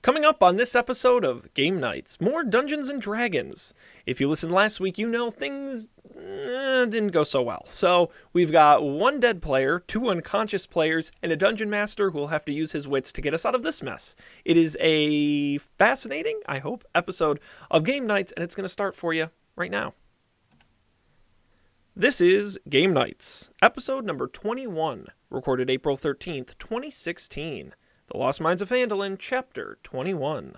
Coming up on this episode of Game Nights, more Dungeons and Dragons. If you listened last week, you know things didn't go so well. So we've got one dead player, two unconscious players, and a dungeon master who will have to use his wits to get us out of this mess. It is a fascinating, I hope, episode of Game Nights, and it's going to start for you right now. This is Game Nights, episode number 21, recorded April 13th, 2016. The Lost Mines of Phandelver, Chapter 21.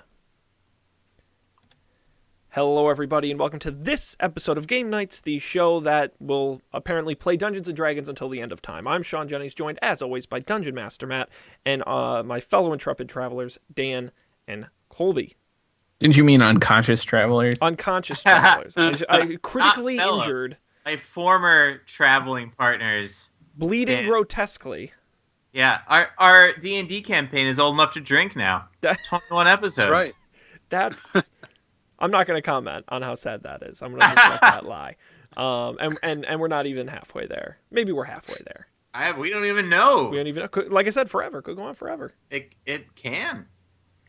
Hello, everybody, and welcome to this episode of Game Nights, the show that will apparently play Dungeons & Dragons until the end of time. I'm Sean Jennings, joined, as always, by Dungeon Master Matt, and my fellow intrepid travelers, Dan and Colby. Didn't you mean unconscious travelers? Unconscious travelers. I critically injured. My former traveling partners. Bleeding grotesquely. Yeah, our D&D campaign is old enough to drink now. 21 episodes. That's right. I'm not going to comment on how sad that is. I'm going to just let that lie. And we're not even halfway there. Maybe we're halfway there. We don't even know. We don't even know. Like I said, forever. Could go on forever. It can.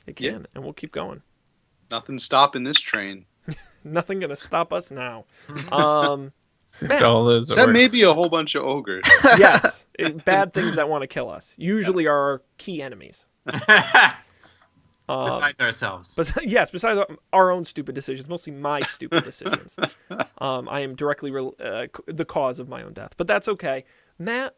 It can, and we'll keep going. Nothing's stopping this train. Nothing going to stop us now. All those Except maybe a whole bunch of ogres. Yes. Bad things that want to kill us. Usually are our key enemies. Besides ourselves. Besides our own stupid decisions. Mostly my stupid decisions. I am directly the cause of my own death. But that's okay. Matt,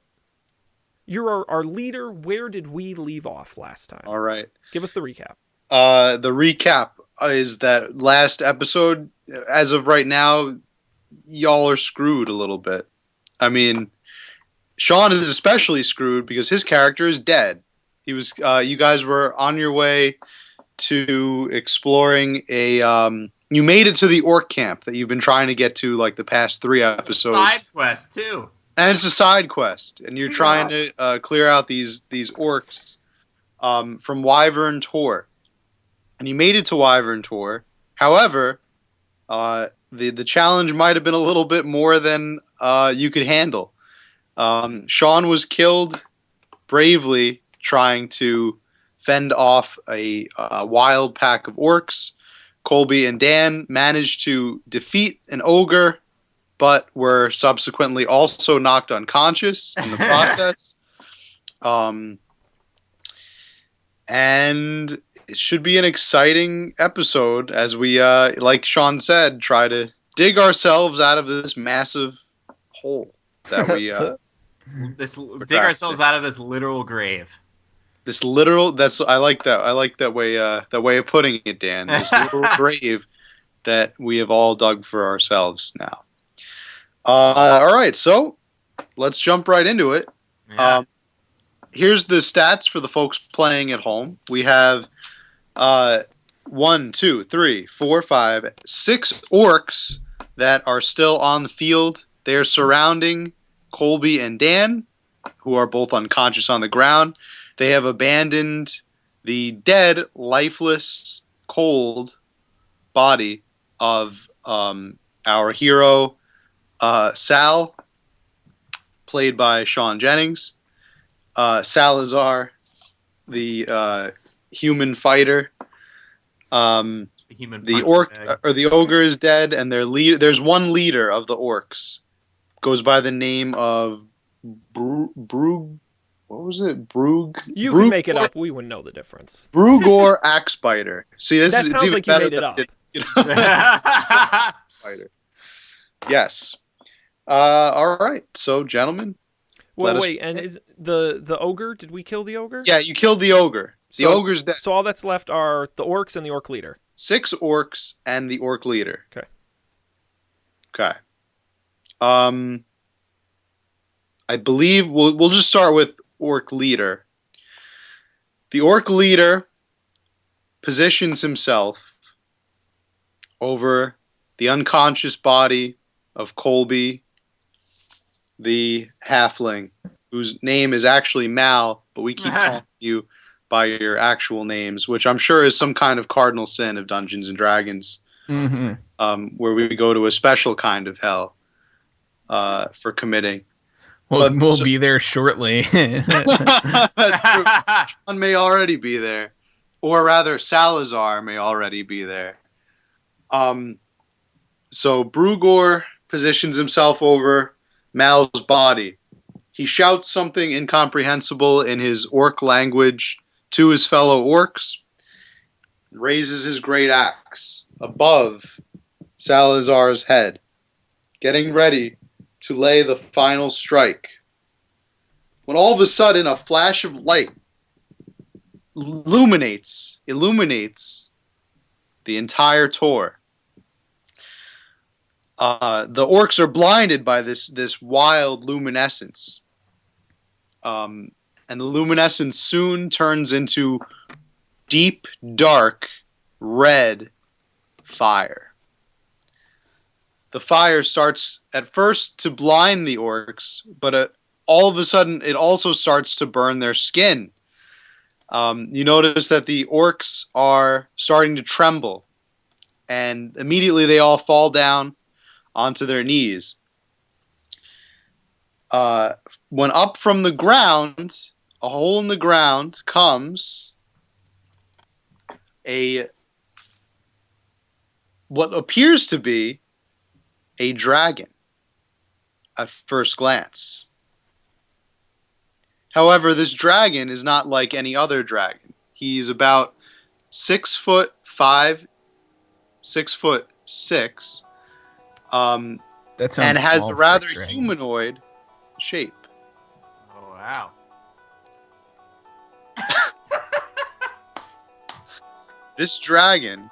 you're our leader. Where did we leave off last time? All right. Give us the recap. The recap is that last episode, as of right now, y'all are screwed a little bit. I mean, Sean is especially screwed because his character is dead. He was. You guys were on your way to exploring a. You made it to the orc camp that you've been trying to get to like the past 3 episodes. It's a side quest too. And it's a side quest, and you're trying to clear out these orcs from Wyvern Tor, and you made it to Wyvern Tor. However, the challenge might have been a little bit more than you could handle. Sean was killed bravely trying to fend off a wild pack of orcs. Colby and Dan managed to defeat an ogre, but were subsequently also knocked unconscious in the process. And it should be an exciting episode as we, like Sean said, try to dig ourselves out of this massive hole that we dig ourselves out of this literal grave. This literal. I like that. I like that way. That way of putting it, Dan. This literal grave that we have all dug for ourselves now. All right, so let's jump right into it. Yeah. Here's the stats for the folks playing at home. We have 1, 2, 3, 4, 5, 6 orcs that are still on the field. They're surrounding Colby and Dan, who are both unconscious on the ground. They have abandoned the dead, lifeless, cold body of our hero, Sal, played by Sean Jennings. Salazar, the human fighter. The orc or the ogre is dead, and there's one leader of the orcs. Goes by the name of Brug. What was it? Brug. You can make it up. We wouldn't know the difference. Brugor Axebiter. See, this that is sounds even like you better made it up. Fighter. Yes. All right. So, gentlemen. Well, wait, and is the ogre? Did we kill the ogre? Yeah, you killed the ogre. The ogre's dead. So all that's left are the orcs and the orc leader. 6 orcs and the orc leader. Okay. I believe we'll just start with orc leader. The orc leader positions himself over the unconscious body of Colby, the halfling, whose name is actually Mal, but we keep calling you by your actual names, which I'm sure is some kind of cardinal sin of Dungeons and Dragons, where we go to a special kind of hell for committing. We'll be there shortly. That's true. Sean may already be there. or rather Salazar may already be there. So Brugor positions himself over Mal's body. He shouts something incomprehensible in his orc language to his fellow orcs, raises his great axe above Salazar's head, getting ready to lay the final strike. When all of a sudden a flash of light illuminates the entire tour. The orcs are blinded by this wild luminescence. And the luminescence soon turns into deep, dark, red fire. The fire starts at first to blind the orcs, but all of a sudden it also starts to burn their skin. You notice that the orcs are starting to tremble, and immediately they all fall down onto their knees. When up from the ground, a hole in the ground, comes what appears to be a dragon at first glance. However, this dragon is not like any other dragon. He's about 6'5", 6'6", That sounds and has small a for rather dragon. humanoid shape. Oh wow. This dragon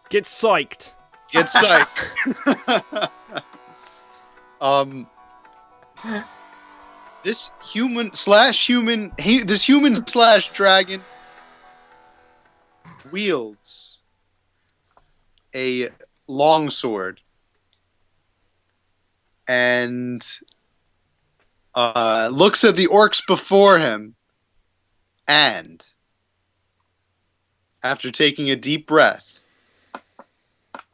Get psyched. gets psyched. This human slash dragon wields a longsword and looks at the orcs before him, and after taking a deep breath,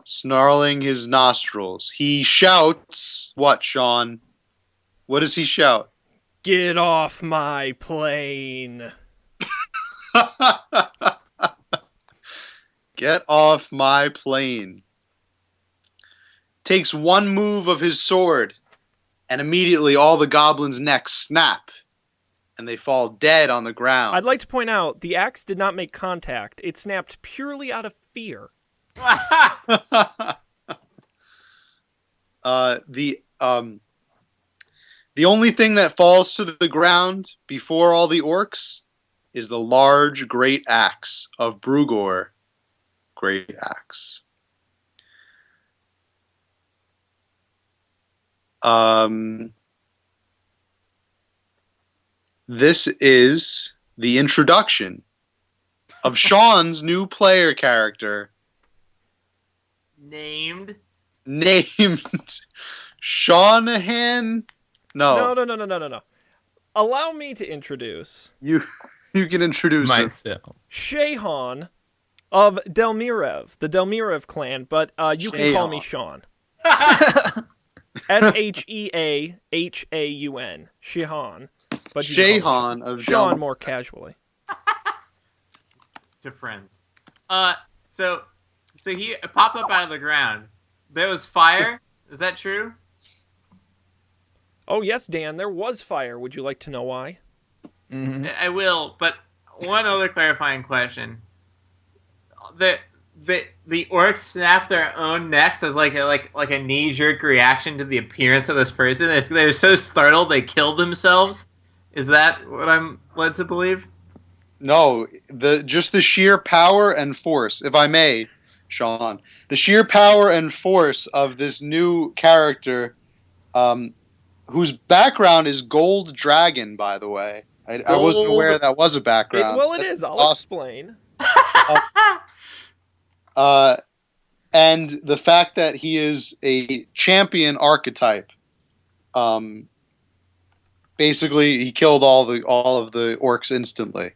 snarling his nostrils, he shouts, what, Sean? What does he shout? Get off my plane. Get off my plane. Takes one move of his sword, and immediately all the goblins' necks snap, and they fall dead on the ground. I'd like to point out, the axe did not make contact. It snapped purely out of fear. The only thing that falls to the ground before all the orcs is the large great axe of Brugor. Great axe. This is the introduction of Sean's new player character, Named Shaunahan. No, No. Allow me to introduce you can introduce him. Myself. Shehan of Delmirev, the Delmirev clan, but you can call me Sean. Sheahaun. Shehan. But you can call me Shehan of Sean more casually. to friends. So he popped up out of the ground. There was fire. Is that true? Oh, yes, Dan, there was fire. Would you like to know why? Mm-hmm. I will, but one other clarifying question. The orcs snap their own necks as like a knee-jerk reaction to the appearance of this person. They're so startled they killed themselves. Is that what I'm led to believe? No, just the sheer power and force, if I may, Sean. The sheer power and force of this new character, whose background is Gold Dragon, by the way. I wasn't aware that was a background. It is. I'll explain. And the fact that he is a champion archetype. Basically, he killed all of the orcs instantly.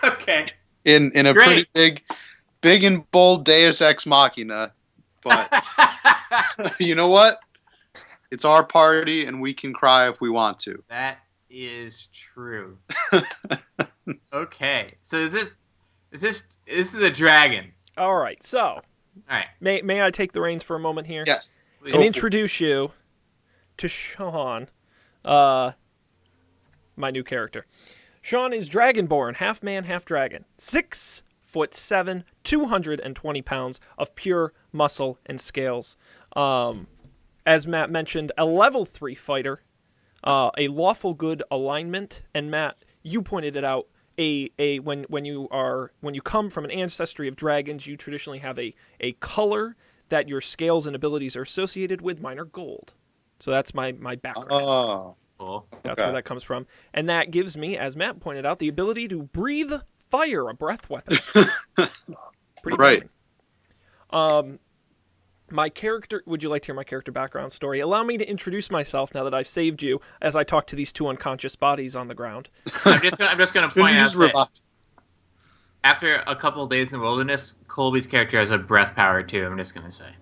Okay. In a Great. pretty big and bold Deus Ex Machina. But you know what? It's our party, and we can cry if we want to. That is true. Okay, so this is a dragon. All right, so All right, may I take the reins for a moment here? Yes. please. And introduce you to Sean, my new character. Sean is Dragonborn, half man, half dragon. 6'7", 220 pounds of pure muscle and scales. As Matt mentioned, a level 3 fighter, a lawful good alignment, and Matt, you pointed it out. When you come from an ancestry of dragons, you traditionally have a color that your scales and abilities are associated with. Mine are gold, so that's my background. Oh. Cool. That's Okay. where that comes from. And that gives me, as Matt pointed out, the ability to breathe fire, a breath weapon. Pretty Right. amazing. My character, would you like to hear my character background story? Allow me to introduce myself now that I've saved you as I talk to these two unconscious bodies on the ground. I'm just gonna point out Use that revive. after a couple of days in the wilderness, Colby's character has a breath power too. I'm just gonna say.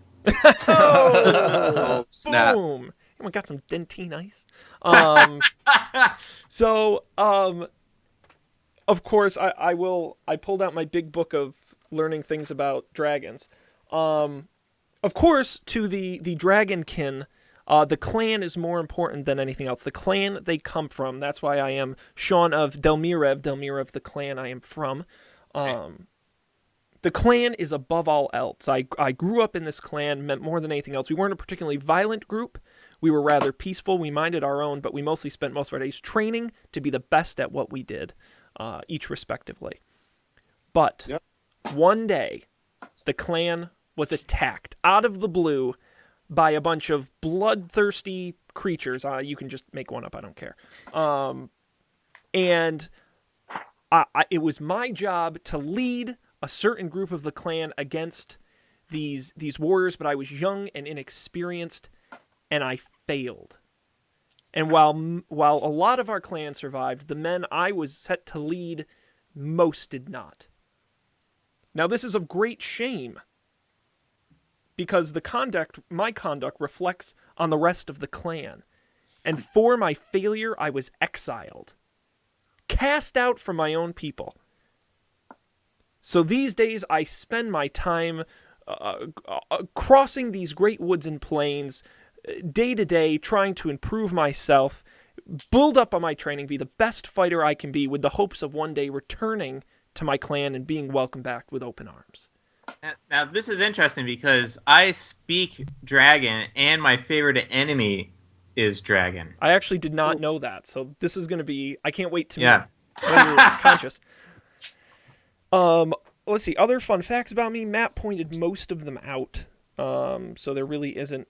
Oh, snap. Boom! Anyone got some dentine ice? Of course, I pulled out my big book of learning things about dragons. Of course, to the dragonkin, the clan is more important than anything else. The clan they come from. That's why I am Sean of Delmirev, the clan I am from. The clan is above all else. I grew up in this clan, meant more than anything else. We weren't a particularly violent group. We were rather peaceful. We minded our own, but we mostly spent most of our days training to be the best at what we did, each respectively. But Yep. one day, the clan was attacked out of the blue by a bunch of bloodthirsty creatures. You can just make one up. I don't care. And it was my job to lead a certain group of the clan against these warriors, but I was young and inexperienced, and I failed. And while a lot of our clan survived, the men I was set to lead, most did not. Now this is of great shame, because my conduct reflects on the rest of the clan. And for my failure, I was exiled, cast out from my own people. So these days, I spend my time crossing these great woods and plains, day to day, trying to improve myself, build up on my training, be the best fighter I can be, with the hopes of one day returning to my clan and being welcomed back with open arms. Now this is interesting because I speak dragon, and my favorite enemy is dragon. I actually did not know that, so this is going to be... I can't wait to Yeah. meet when you're conscious. Let's see. Other fun facts about me. Matt pointed most of them out, so there really isn't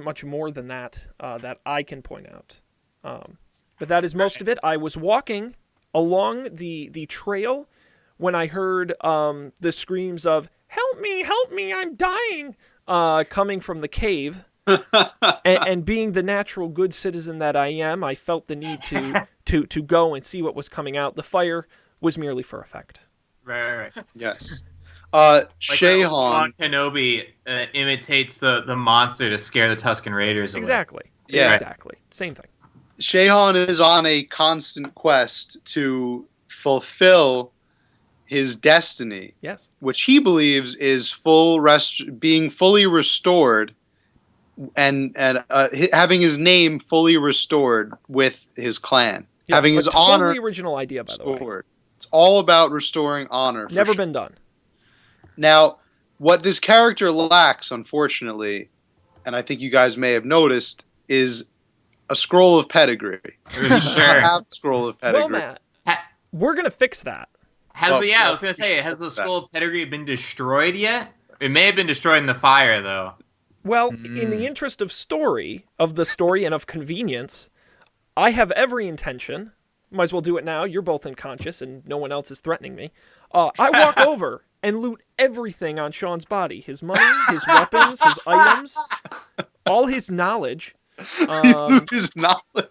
much more than that that I can point out. But that is most of it. I was walking along the trail when I heard the screams of help me, I'm dying," coming from the cave. and being the natural good citizen that I am, I felt the need to go and see what was coming out. The fire was merely for effect. Right. Yes. Like Shayhan. Obi-Wan Kenobi imitates the monster to scare the Tusken Raiders away. Exactly. Yeah. Exactly. Same thing. Shayhan is on a constant quest to fulfill his destiny, Yes. which he believes is being fully restored, and having his name fully restored with his clan, Yes, having a his totally honor original idea, by the way. restored. It's all about restoring honor. for Never sure. been done. Now, what this character lacks, unfortunately, and I think you guys may have noticed, is a scroll of pedigree. Sure. Have a scroll of pedigree. Well, Matt, we're gonna fix that. I was gonna say, has the scroll of pedigree been destroyed yet? It may have been destroyed in the fire, though. Well, in the interest of the story and of convenience, I have every intention. Might as well do it now. You're both unconscious and no one else is threatening me. I walk over and loot everything on Sean's body. His money, his weapons, his items, all his knowledge. His knowledge.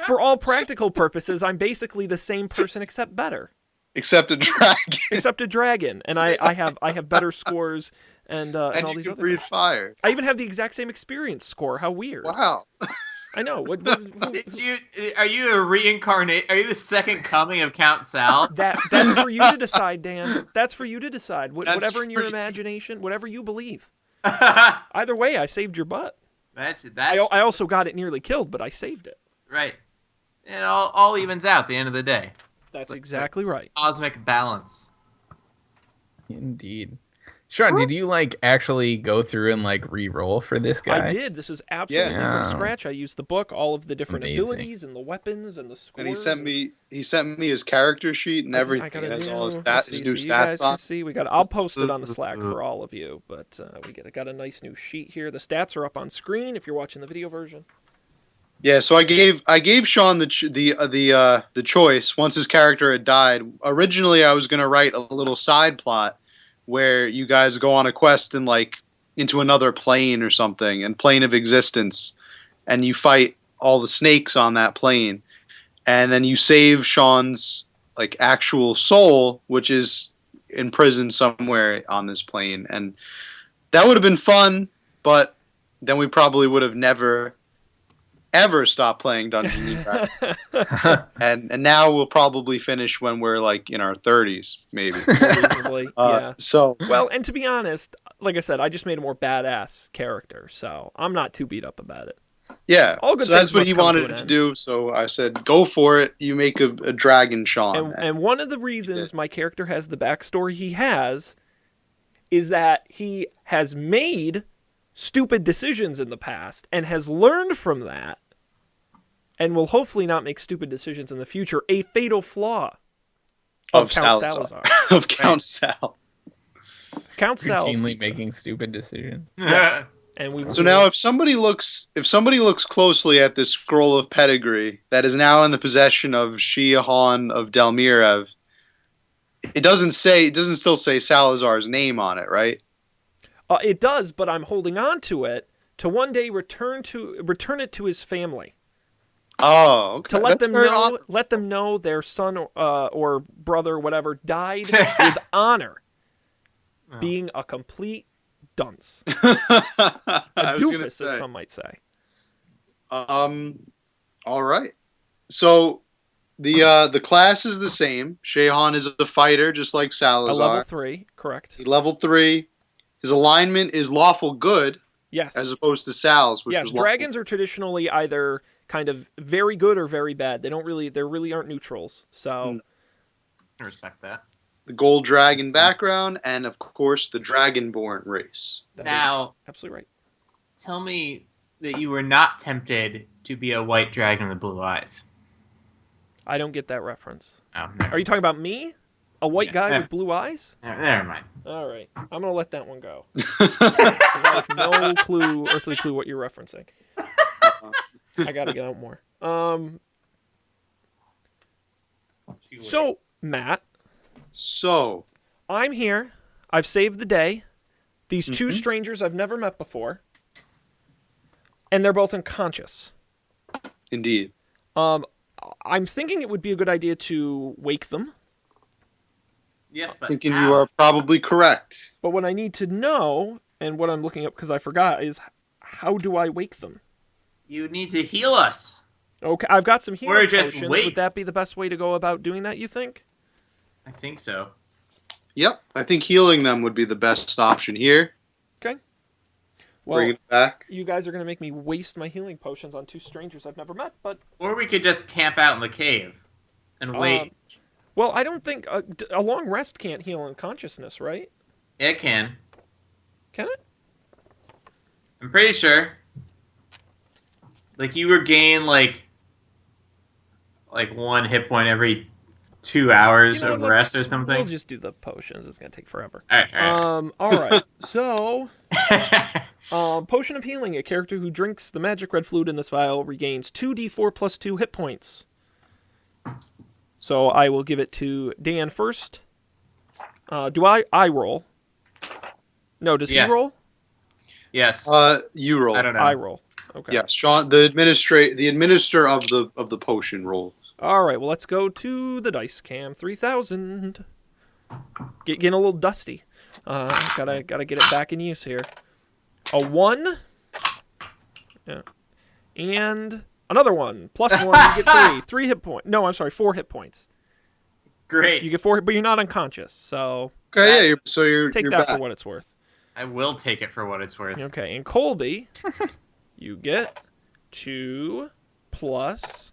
For all practical purposes, I'm basically the same person except better. Except a dragon. Except a dragon. And I have better scores and all And you these can other breathe things. fire. I even have the exact same experience score. How weird. Wow. I know. Are you a reincarnate? Are you the second coming of Count Sal? That's for you to decide, Dan. That's for you to decide. Whatever in your for you. imagination, whatever you believe. That's Either way, I saved your butt. that's I also got it nearly killed, but I saved it. right. It all evens out at the end of the day. That's like- exactly right. Cosmic balance. Indeed. Sean, did you actually go through and re-roll for this guy? I did. This is absolutely Yeah. from scratch. I used the book, all of the different Amazing. abilities and the weapons and the scores. And he sent me his character sheet and everything. I got It has a all his new, stats, let's his see, new so you guys stats on. can see. I'll post it on the Slack for all of you. But I got a nice new sheet here. The stats are up on screen if you're watching the video version. Yeah, so I gave Sean the choice once his character had died. Originally, I was gonna write a little side plot where you guys go on a quest and into another plane or something, and plane of existence, and you fight all the snakes on that plane, and then you save Sean's actual soul, which is in prison somewhere on this plane, and that would have been fun, but then we probably would have never ever stopped playing Dungeons and Dragons. and now we'll probably finish when we're in our 30s, maybe. Reasonably, yeah. So Well, and to be honest, like I said, I just made a more badass character, so I'm not too beat up about it. yeah, All good so that's things what must he come to wanted an to end. do. So I said, go for it. You make a dragon, Sean. And one of the reasons my character has the backstory he has is that he has made stupid decisions in the past and has learned from that and will hopefully not make stupid decisions in the future. A fatal flaw of Count Salazar. Of Count Sal. Count Sal's Routinely pizza. making stupid decisions. Yes. And we So now, if somebody looks closely at this scroll of pedigree that is now in the possession of Shiahan of Delmirev, it doesn't still say Salazar's name on it, right? it does, but I'm holding on to it to one day return it to his family. Oh, okay. To let That's them very know, odd. let them know their son or brother, whatever, died with honor, being a complete dunce, a I was gonna doofus, as say. some might say. All right. So the class is the same. Shehan is a fighter, just like A Salazar. level 3, correct? He level 3. His alignment is lawful good, Yes. as opposed to Sal's, which Yes. was lawful. Dragons are traditionally either kind of very good or very bad. They really aren't neutrals. So I respect that. The gold dragon background, and of course the dragonborn race. that is Now, absolutely right. tell me that you were not tempted to be a white dragon with blue eyes. I don't get that reference. Oh, Are you talking about me? A white Yeah. guy with blue eyes? Never mind. All right. I'm going to let that one go. 'Cause I have no earthly clue what you're referencing. I got to get out more. It's too late. So, Matt, So, I'm here. I've saved the day. These two Mhm. strangers I've never met before. And they're both unconscious. indeed. I'm thinking it would be a good idea to wake them. yes, but Thinking how? you are probably correct. But what I need to know, and what I'm looking up because I forgot, is how do I wake them? You need to heal us. Okay, I've got some healing Or just potions. wait. Would that be the best way to go about doing that, you think? I think so. Yep, I think healing them would be the best option here. Okay. Bring Well, it back. you guys are going to make me waste my healing potions on two strangers I've never met, but... Or we could just camp out in the cave and wait. Well, I don't think... a long rest can't heal unconsciousness, right? It can. Can it? I'm pretty sure. You regain like 1 hit point every 2 hours You know, of rest or let's- something. We'll just do the potions. It's going to take forever. All right. All right. So... Potion of Healing. A character who drinks the magic red fluid in this vial regains 2d4 plus 2 hit points. So I will give it to Dan first. Do I roll? No, does Yes. he roll? Yes. You roll. I don't know. I roll. Okay. Yes, Sean, the administrator of the potion rolls. All right. Well, let's go to the dice cam. 3,000. Getting a little dusty. Gotta get it back in use here. A 1. Yeah. And another one. Plus 1, you get 3. 3 hit points. No, I'm sorry, 4 hit points. Great. You get 4, but you're not unconscious, so Okay, so you're take you're that back. for what it's worth. I will take it for what it's worth. Okay, and Colby, you get 2 plus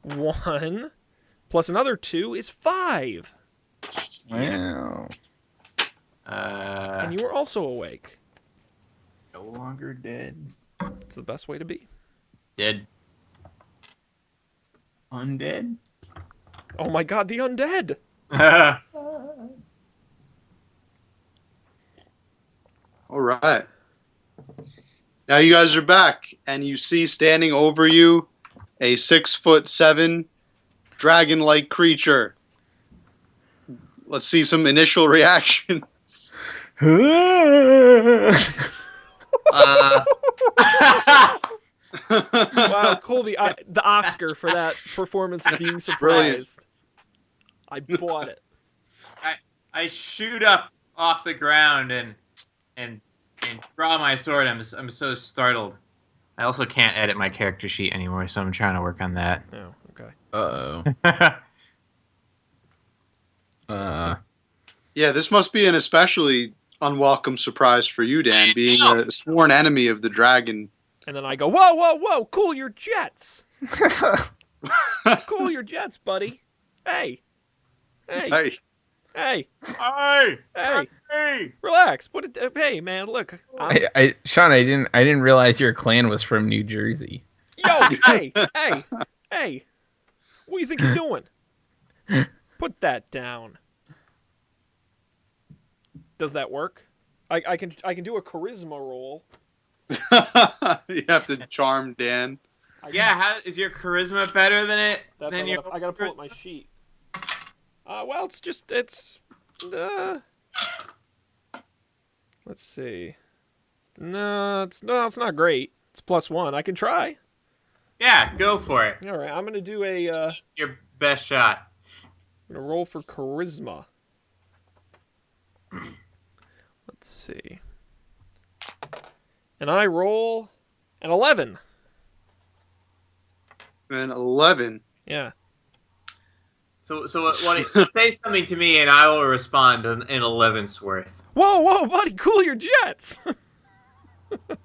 1 plus another 2 is 5. Wow. And you are also awake. No longer dead. It's the best way to be. Dead. Undead? Oh my god, the undead! All right. Now you guys are back, and you see standing over you a 6'7" dragon-like creature. Let's see some initial reactions. Wow, Colby, the Oscar for that performance of being surprised. I bought it. I shoot up off the ground and draw my sword. I'm so startled. I also can't edit my character sheet anymore, so I'm trying to work on that. Oh, okay. Uh-oh. Yeah, this must be an especially unwelcome surprise for you, Dan, being a sworn enemy of the dragon. And then I go, whoa, whoa, whoa, cool your jets. Cool your jets, buddy. Hey. Hey. Hey. Hey. Hey! Hey. Hey! Relax. Hey, man, look. Sean, I didn't realize your clan was from New Jersey. Yo, hey. Hey. What do you think you're doing? Put that down. Does that work? I can do a charisma roll. You have to charm Dan. Yeah, how is your charisma better than it? I gotta pull up my sheet. Well, it's let's see. No, it's not great. It's plus 1. I can try. Yeah, go for it. All right, I'm gonna do a. Your best shot. I'm gonna roll for charisma. Let's see. And I roll an 11. And 11. Yeah. So what? Say something to me, and I will respond in 11's worth. Whoa, buddy, cool your jets. Take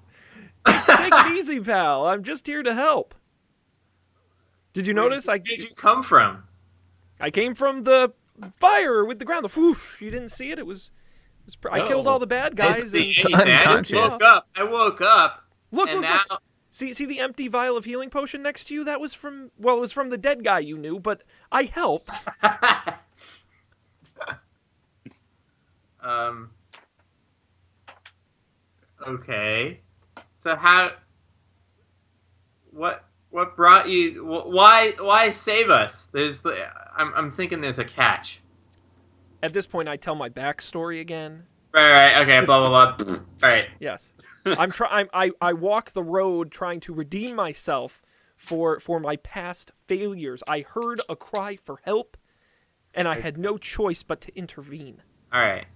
it easy, pal. I'm just here to help. Did you notice? Where did you come from? I came from the fire with the ground. The whoosh. You didn't see it. I killed all the bad guys. I woke up. Look, and look, now... look. See the empty vial of healing potion next to you? That was from, well, it was from the dead guy you knew, but I helped. Okay. So what brought you? Why save us? I'm thinking there's a catch. At this point, I tell my backstory again. Right. Okay. Blah blah blah. All right. Yes. I walk the road trying to redeem myself for my past failures. I heard a cry for help, and I had no choice but to intervene. All right.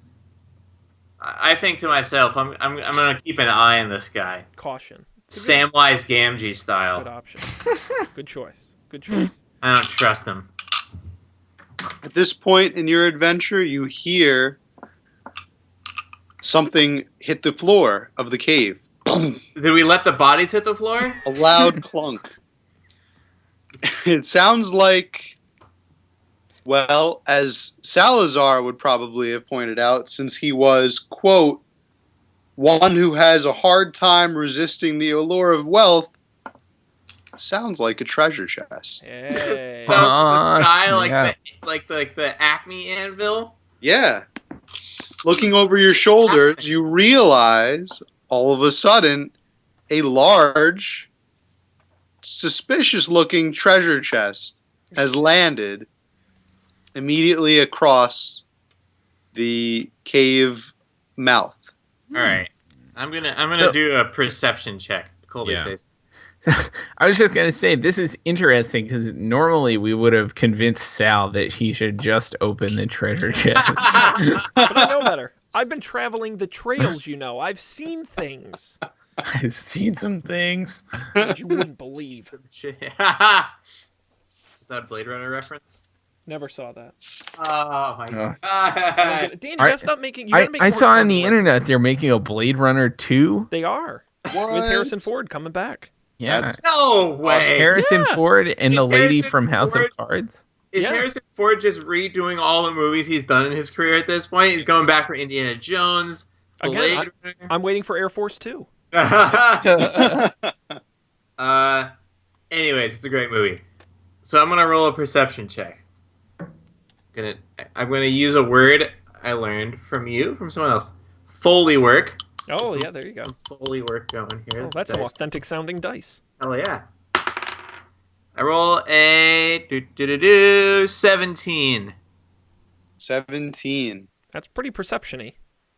I think to myself, I'm gonna keep an eye on this guy. Caution. Samwise Gamgee style. Good option. Good choice. I don't trust him. At this point in your adventure, you hear something hit the floor of the cave. Boom! Did we let the bodies hit the floor? A loud clunk. It sounds like, well, as Salazar would probably have pointed out, since he was, quote, one who has a hard time resisting the allure of wealth, sounds like a treasure chest. Hey. The sky like the Acme anvil. Yeah. Looking over your shoulders, you realize all of a sudden a large, suspicious-looking treasure chest has landed immediately across the cave mouth. All right, I'm gonna do a perception check. Colby says. I was just going to say, this is interesting because normally we would have convinced Sal that he should just open the treasure chest. But I know better. I've been traveling the trails, you know. I've seen things. I've seen some things. that you wouldn't believe. Some shit. Is that a Blade Runner reference? Never saw that. Oh my Oh. I don't god. get it. Dan, you Alright, gotta stop making. You gotta make I more saw on fun the references. internet they're making a Blade Runner 2. They are What? with Harrison Ford coming back. Yeah. That's- No way. Harrison Yeah. Ford and Is the lady Harrison from House Ford- of Cards. Is Yeah. Harrison Ford just redoing all the movies he's done in his career at this point? He's going back for Indiana Jones, Again, Blade I'm waiting for Air Force 2. Runner. Anyways, it's a great movie. So I'm gonna roll a perception check. I'm gonna use a word I learned from someone else. Foley work. Oh yeah, there you go. Some Foley work going here. Oh, that's some Dice. authentic sounding dice. Oh yeah. I roll a 17. 17. That's pretty perception-y.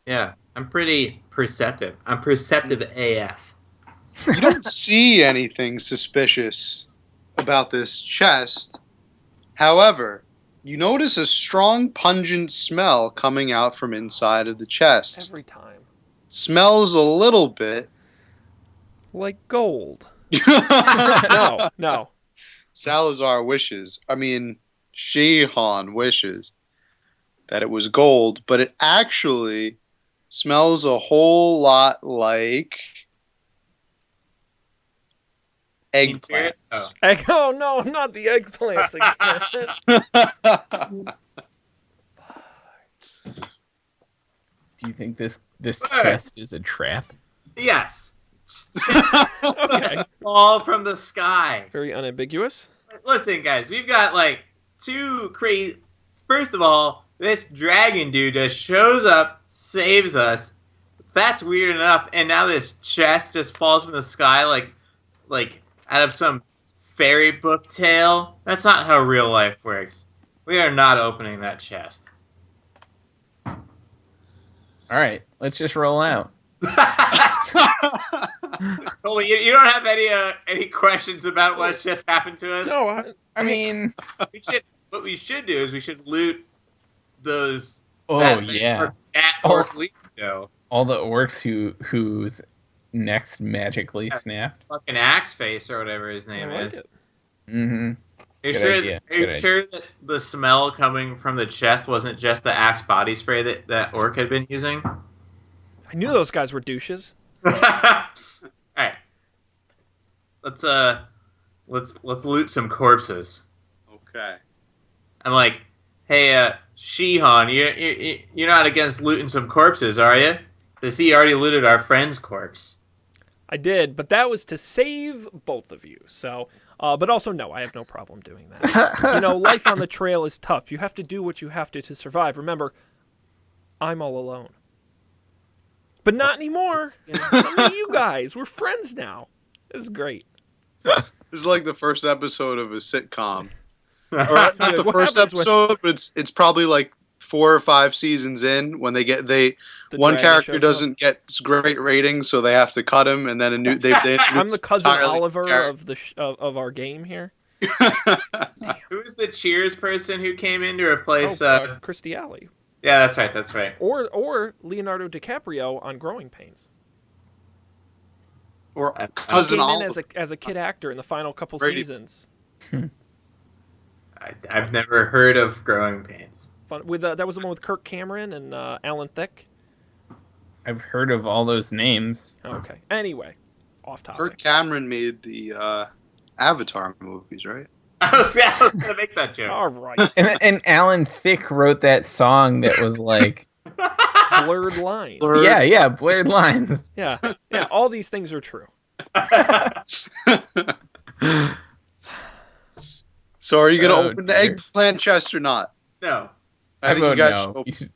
Yeah, I'm pretty perceptive. I'm perceptive AF. You don't see anything suspicious about this chest. However, you notice a strong, pungent smell coming out from inside of the chest. Every time. Smells a little bit. Like gold. no. No. Salazar wishes. I mean, Shihan wishes that it was gold, but it actually smells a whole lot like eggplants. Oh. Oh no, not the eggplants again. Do you think this Alright. chest is a trap? Yes. Okay. Fall from the sky. Very unambiguous. Listen, guys, we've got like two crazy. First of all, this dragon dude just shows up, saves us. That's weird enough, and now this chest just falls from the sky like out of some fairy book tale. That's not how real life works. We are not opening that chest. All right, let's just roll out. Colby, you don't have any questions about what's just happened to us? No, I mean, What we should do is we should loot those. oh that yeah, Orc Legion. all the orcs whose necks magically snapped. Fucking Axe Face or whatever his I name like is. it. Mm-hmm. Are you Good sure? idea. Are you Good sure that the smell coming from the chest wasn't just the Axe body spray that Orc had been using? I knew those guys were douches. All right. Let's loot some corpses. Okay. I'm like, hey, Shihan, you're not against looting some corpses, are you? Because he already looted our friend's corpse. I did, but that was to save both of you. So, but also no, I have no problem doing that. You know, life on the trail is tough. You have to do what you have to survive. Remember, I'm all alone. But not anymore. Look at you guys. We're friends now. This is great. This is like the first episode of a sitcom. Or not the What first happens when- episode, but it's probably like 4 or 5 seasons in when The one dragon character shows doesn't get great ratings, so they have to cut him, and then a new. I'm the cousin entirely Oliver character. of our game here. Who's the Cheers person who came in to replace? Christy Alley. Yeah, that's right. That's right. Or Leonardo DiCaprio on Growing Pains. Or He cousin Came in Oliver. as a kid actor in the final couple Brady. seasons. I've never heard of Growing Pains. Fun with that was the one with Kirk Cameron and Alan Thicke. I've heard of all those names. Okay. Anyway, off Kirk topic. Cameron made the Avatar movies, right? I was gonna make that joke. All right. And Alan Thicke wrote that song that was like, Blurred lines. yeah, blurred lines. Yeah. Yeah. All these things are true. So are you gonna Oh, open the dear. eggplant chest or not? No. I think you vote guys no. should open- You should-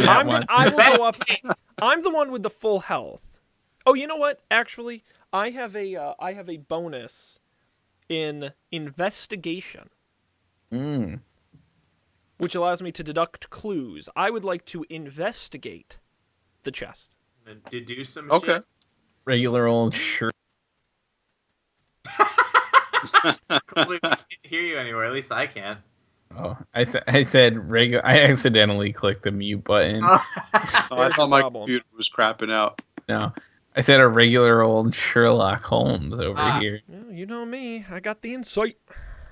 That one. I will Best go up. case. I'm the one with the full health. Oh, you know what? Actually, I have a bonus in investigation, Mm. which allows me to deduct clues. I would like to investigate the chest. Deduce some Okay. shit. Regular old shirt. We can't hear you anywhere. At least I can. Oh, I said regular. I accidentally clicked the mute button. Oh, I There's thought the my problem. computer was crapping out. No. I said a regular old Sherlock Holmes over here. Well, you know me. I got the insight.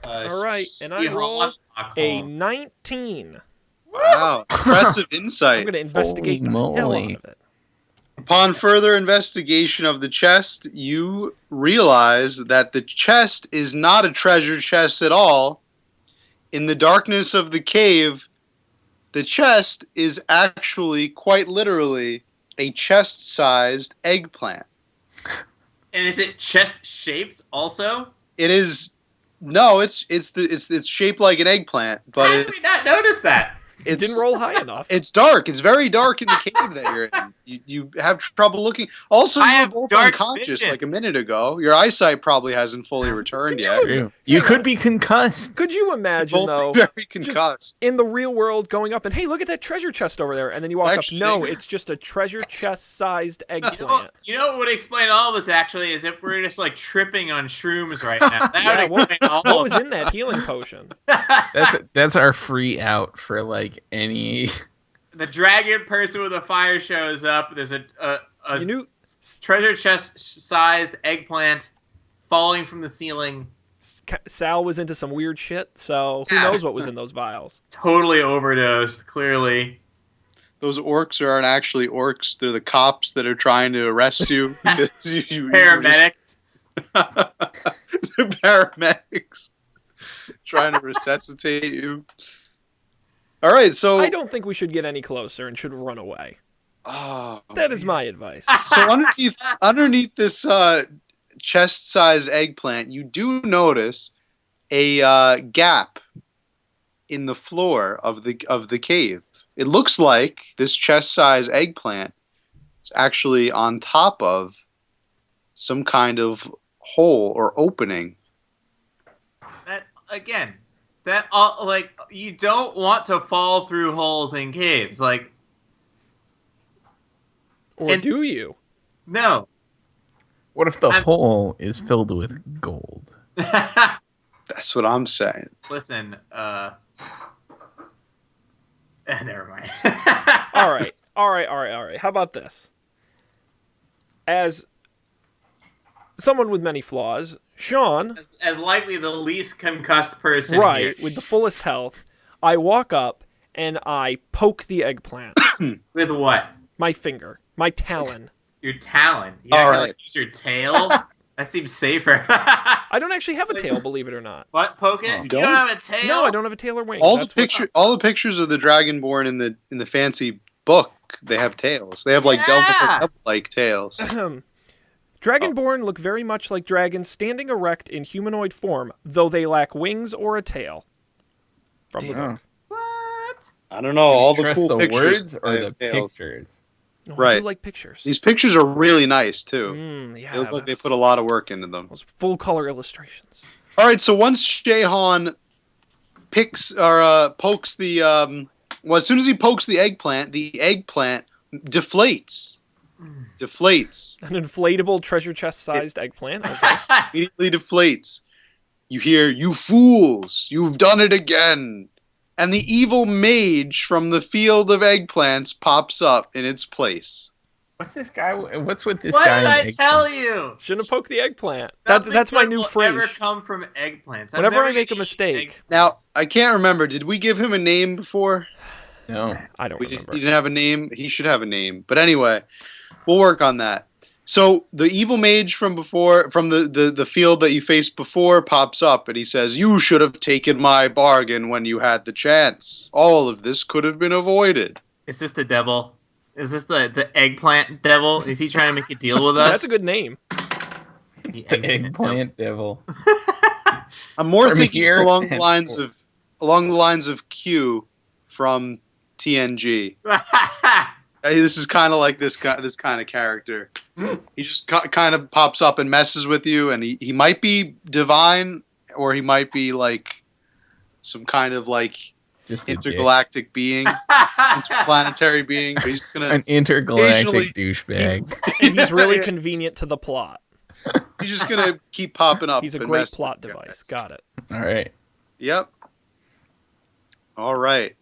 All right, and I Sherlock roll a Holmes. 19. Wow, impressive I'm insight. going to investigate the Holy hell moly. out of it. Upon further investigation of the chest, you realize that the chest is not a treasure chest at all. In the darkness of the cave, the chest is actually, quite literally, a chest-sized eggplant. And is it chest shaped also? It is no, it's shaped like an eggplant, How but did we not notice that? It didn't roll high enough. It's dark. It's very dark in the cave that you're in. You have trouble looking. Also, I you were have both dark unconscious vision. like a minute ago. Your eyesight probably hasn't fully returned yet. True. You could be concussed. Could you imagine, Both though, very concussed. in the real world going up and, hey, look at that treasure chest over there, and then you walk Actually- up, no, it's just a treasure chest-sized eggplant. You know what would explain all of this actually is if we're just like tripping on shrooms right now. That Yeah, would explain all What of was in that healing potion? That's our free out for like any. The dragon person with a fire shows up. There's a You knew treasure chest sized eggplant falling from the ceiling. Sal was into some weird shit, so who Yeah. knows what was in those vials. Totally overdosed, clearly. Those orcs aren't actually orcs. They're the cops that are trying to arrest you. Because you Paramedics. They're paramedics trying to resuscitate you. All right, so I don't think we should get any closer and should run away. Oh, That is my advice. so underneath this chest-sized eggplant, you do notice a gap in the floor of the cave. It looks like this chest-sized eggplant is actually on top of some kind of hole or opening. That again. That all like you don't want to fall through holes in caves. Like Or And- do you? no. What if the I'm- hole is filled with gold? That's what I'm saying. Listen, never mind. All right. How about this? As someone with many flaws, Sean, As likely the least concussed person right, here. with the fullest health, I walk up and I poke the eggplant. With what? My finger. My talon. Your talon. You All actually right. like, use your tail? That seems safer. I don't actually have a tail, believe it or not. What? Poke it? You You don't? don't have a tail? No, I don't have a tail or wings. All the That's what- all the pictures of the Dragonborn in the fancy book, they have tails. They have like Yeah. devil-like tails. Dragonborn look very much like dragons standing erect in humanoid form, though they lack wings or a tail. From the book. What? I don't know. All the Trust cool the pictures words or they the have tails. pictures? No, I Right. do like pictures. These pictures are really nice too. Yeah, They look like they that's- put a lot of work into them. those full color illustrations. All right, so once Shehan picks or pokes the well, as soon as he pokes the eggplant deflates. Deflates. An inflatable treasure chest sized eggplant. Okay. Immediately deflates. You hear, "You fools! You've done it again!" And the evil mage from the field of eggplants pops up in its place. What's this guy? What's with this What guy? did in I eggplant? tell you? Shouldn't have poked the eggplant. Nothing That's my good new will phrase. Ever come from eggplants. Whenever never I make a gonna eat mistake- Now, eggplants. I can't remember. Did we give him a name before? No. I don't He remember. didn't have a name. He should have a name. But anyway, we'll work on that. So the evil mage from before, from the field that you faced before, pops up and he says, "You should have taken my bargain when you had the chance. All of this could have been avoided." Is this the devil? Is this the eggplant devil? Is he trying to make a deal with us? That's a good name. The The eggplant devil. I'm more From thinking here along the henceforth. lines of Q from TNG. Hey, this is kind of like this kind of character. He just kind of pops up and messes with you, and he might be divine, or he might be like some kind of like Just a dick. intergalactic being, interplanetary being. But he's gonna An intergalactic Occasionally- douchebag. And he's really convenient to the plot. he's just gonna keep popping up. He's a and great messing plot with you guys. device. Got it. All right. Yep. All right.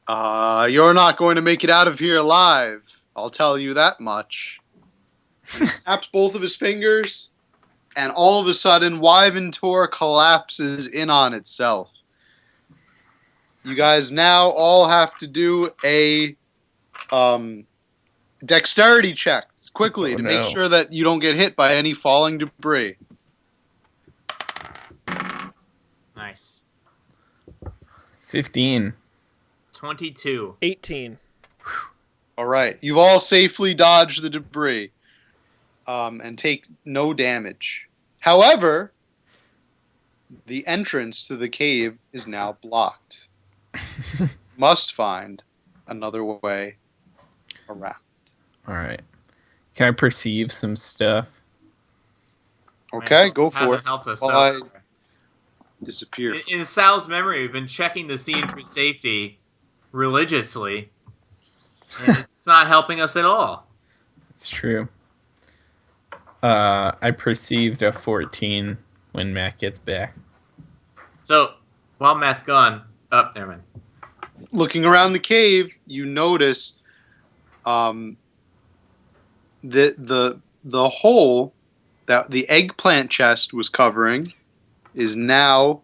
You're not going to make it out of here alive. I'll tell you that much. And he snaps both of his fingers, and all of a sudden, Wyventor collapses in on itself. You guys now all have to do a dexterity check quickly to make sure that you don't get hit by any falling debris. Nice. 15. 22. 18. All right. You've all safely dodged the debris and take no damage. However, the entrance to the cave is now blocked. Must find another way around. All right. Can I perceive some stuff? Okay, go for Hasn't it. helped us. While So I disappear. in Sal's memory, we've been checking the scene for safety religiously, and it's not helping us at all. It's true. I perceived a 14 when Matt gets back. So while Matt's gone, never mind. Looking around the cave, you notice that the hole that the eggplant chest was covering is now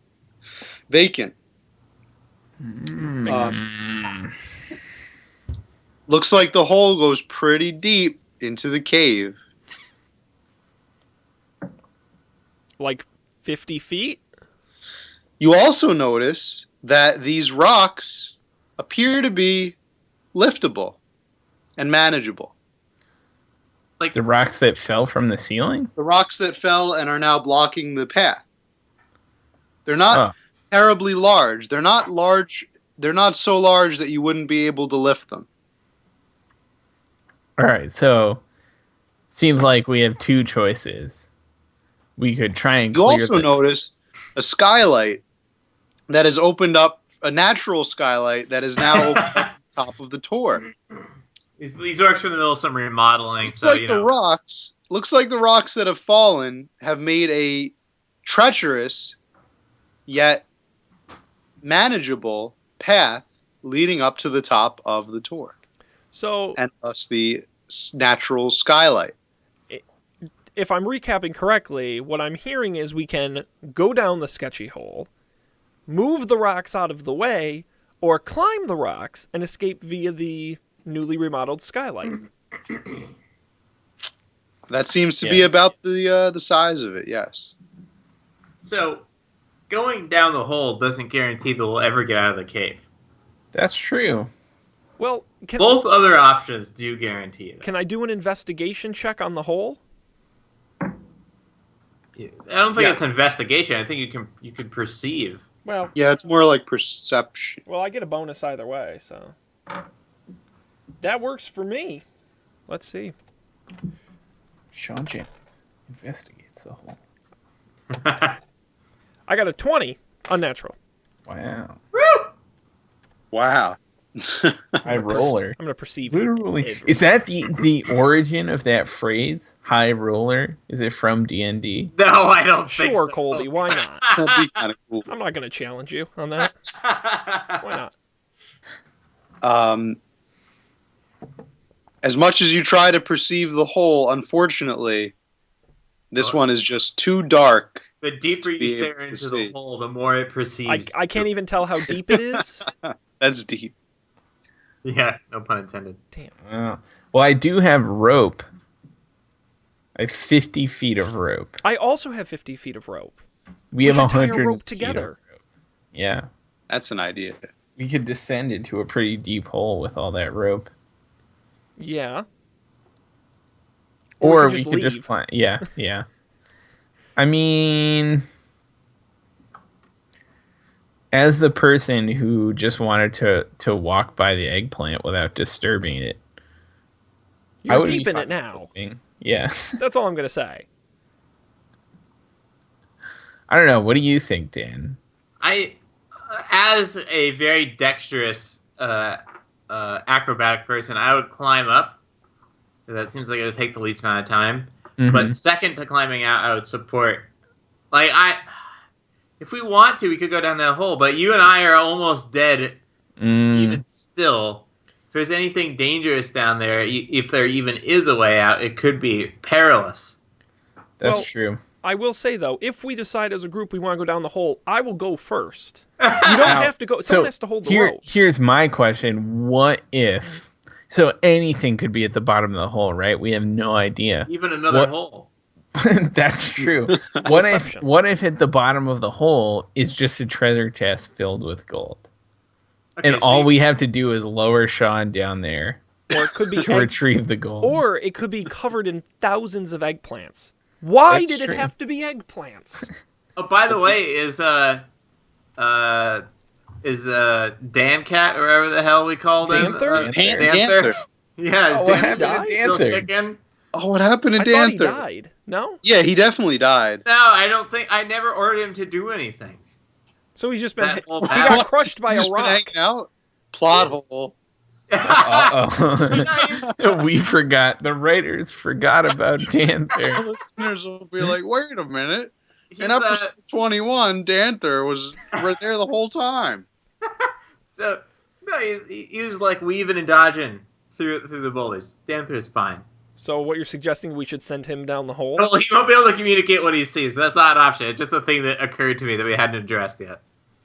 vacant. Looks like the hole goes pretty deep into the cave. Like 50 feet? You also notice that these rocks appear to be liftable and manageable. Like The rocks that fell from the ceiling? The rocks that fell and are now blocking the path. They're not terribly large. They're not large. They're not so large that you wouldn't be able to lift them. All right, so it seems like we have two choices. We could try and You clear also notice a skylight that has opened up, a natural skylight that is now opened up at the top of the tour. these orcs are in the middle of some remodeling, Looks so like you the know. rocks. Looks like the rocks that have fallen have made a treacherous yet manageable path leading up to the top of the tour, So, and thus the natural skylight. if I'm recapping correctly, what I'm hearing is we can go down the sketchy hole, move the rocks out of the way, or climb the rocks and escape via the newly remodeled skylight. That seems to be about the size of it. Yes. So going down the hole doesn't guarantee that we'll ever get out of the cave. That's true. Well, Both other options do guarantee it. can I do an investigation check on the hole? I don't think Yeah. it's investigation. I think you can perceive. Well, Yeah, it's more like perception. I get a bonus either way, so that works for me. Let's see. Sean James investigates the hole. I got a 20, unnatural. Wow. Wow. High roller. I'm gonna perceive. Literally. it. Is that the origin of that phrase? High roller? Is it from D&D? No, I don't think Sure, so. Colby. Why not? That'd be kind of cool. I'm not gonna challenge you on that. Why not? As much as you try to perceive the hole, unfortunately, this one is just too dark. The deeper To you be stare able to into see. the hole, the more it perceives. I can't even tell how deep it is. That's deep. Yeah, no pun intended. Damn. Oh. Well, I do have rope. I have 50 feet of rope. I also have 50 feet of rope. We have should tie a 100 rope feet together. of rope. Yeah. That's an idea. We could descend into a pretty deep hole with all that rope. Yeah. Or we we could could just just climb. Yeah, yeah. I mean, as the person who just wanted to walk by the eggplant without disturbing it, I You're would be deep in fine it now. sleeping. Yeah. That's all I'm gonna say. I don't know. What do you think, Dan? As a very dexterous acrobatic person, I would climb up. That seems like it would take the least amount of time. Mhm. But second to climbing out, I would support. If we want to, we could go down that hole. But you and I are almost dead, Mm, even still. there's anything dangerous down there, if there even is a way out, it could be perilous. That's Well, true. I will say though, if we decide as a group we want to go down the hole, I will go first. You don't have to go. Someone has to hold the rope. Here's my question. What if... So anything could be at the bottom of the hole, right? We have no idea. Even another hole. That's true. Deception. What if at the bottom of the hole is just a treasure chest filled with gold? Okay, And all we have to do is lower Sean down there Or it could be to retrieve the gold. or it could be covered in thousands of eggplants. Why That's did true. it have to be eggplants? Oh, by the way, is Dan Cat or whatever the hell we called him? Danther? Danther. Yeah, is Oh, what Dan happened to still Danther? kicking? Oh, what happened to I thought he Danther? died. No? Yeah, he definitely died. No, I don't think I never ordered him to do anything. So he's just been That whole he battle. got crushed by He's a been rock. hanging out. Plot hole. Uh-oh. We forgot. The writers forgot about Danther. Listeners will be like, wait a minute. He's, In episode 21, Danther was right there the whole time. so no, he was like weaving and dodging through the boulders. Danther is fine. So what you're suggesting we should send him down the hole? Well, he won't be able to communicate what he sees. That's not an option. It's just a thing that occurred to me that we hadn't addressed yet.